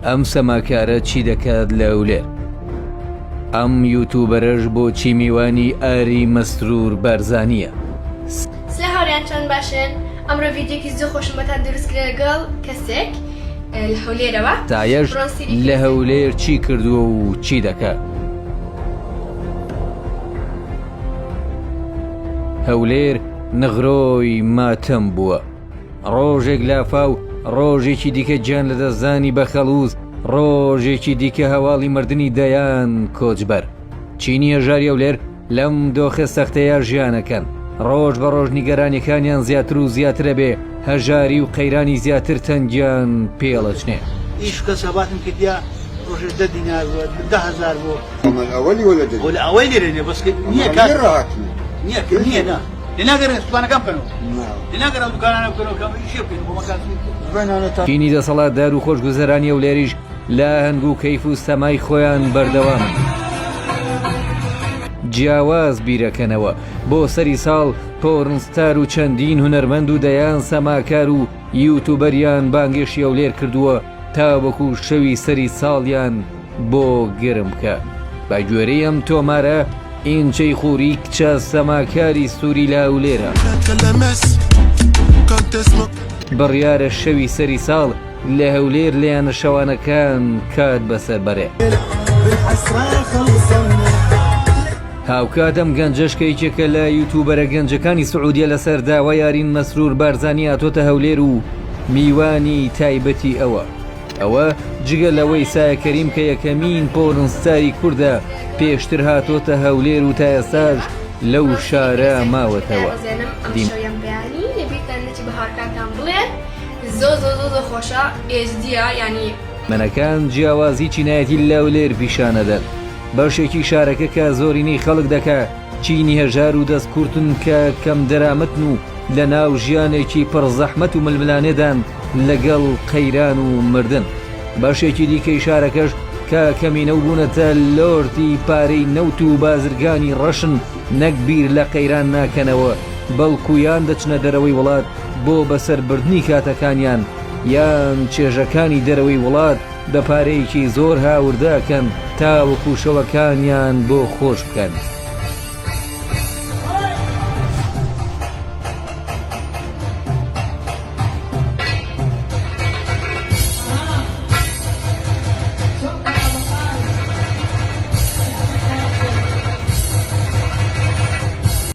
ئەم سەماکارە چی دەکات لە ئەولێر؟ ئەم یوتوبەرەش بۆچی میوانی ئاری مەسرور بارزانیە؟ سلام هاوڕێیان چۆن باشن؟ ئەمڕۆ ڤیدیۆکی زۆر خۆشم بەتان دروست کرد لەگەڵ کەسێک لە هەولێرەوە. تایەش لە هەولێر چی کردووە و چی دەکات؟ هەولێر نغڕۆی ماتەم بووە، ڕۆژێک لافاو ڕۆژێکی دیکە گیان لە دەستدانی بەخەڵووز، ڕۆژێکی دیکە هەواڵی مردنی دەیان کۆچبەر. چینی هەژاری هەولێر لەم دۆخە سەختەیە ژیانەکەن، ڕۆژ بە ڕۆژ نیگەرانیەکانیان زیاتر و زیاترە بێ، هەژاری و قەیرانی زیاتر تەنگیان پێڵەچنێ. ئیش کە سەباتم کردیا ڕۆژێ 10 دینار بووە 10,000 بووە. ئەوەلی وەلە دەی وەلە ئەوەی لێرێنێ بەسکە نییە کار نییە نا لێناگەڕێن سوپانەکەم بکەنەوە لێناگەڕێن دوکانانە بکەنەوە کەم ئیشێ بکەین بۆ مەکان چینی دەسەڵاتدار و خۆشگوزەرانی هەولێریش لە هەنگ و کەیف و سەمای خۆیان بەردەوامن. جیاواز بیرەکەنەوە بۆ سەری ساڵ پۆرنستار و چەندین هونەرمەند و دەیان سەماکار و یوتوبەریان بانگێشی هەولێر کردووە تا وەکو شەوی سەری ساڵیان بۆ گرم بکە. بە گوێرەی ئەم تۆمارە ئینچەی خووری کچە سەماکاری سووری لە هەولێرە بڕیارە شەوی سەری ساڵ لە هەولێر لەیانە شەوانەکان کات بەسەر بەرێ. هاوکاتەم گەنجەشکە یەکێکە لە یوتوبەرە گەنجەکانی سعودیە لەسەر داوای یارین مەسرور بارزانی هاتۆتە هەولێر و میوانی تایبەتی ئەوە جگە لەوەی سایە کەریم کە یەکەمین پۆرنستاری کووردە پێشتر هاتۆتە هەولێر و تا ئێستاش لەو شارە ماوەتەوە. منەکان جیاوازی چینایەتی لە هەولێر پیشانەدەن. بەشێکی شارەکە کە زۆرینەی خەڵک دەکا چینی هەژار و دەستکورتن کە کەم دەرامەتن و لە ناو ژیانێکی پڕ زەحمەت و ململانێدان لەگەڵ قەیران و مردن. بەشێکی دیکەی شارەکەش کە کەمینە و بوونەتە لۆرتی پارەی نەوت و بازرگانی ڕەشن نەک بیر لە قەیران ناکەنەوە، بەڵکویان دەچنە دەرەوەی وڵات بۆ بەسەربردنی کاتەکانیان یان چێژەکانی دەرەوەی وڵات بە پارەیەکی زۆر هاورداکەن تا وەکو شەوەکانیان بۆ خۆش بکەن.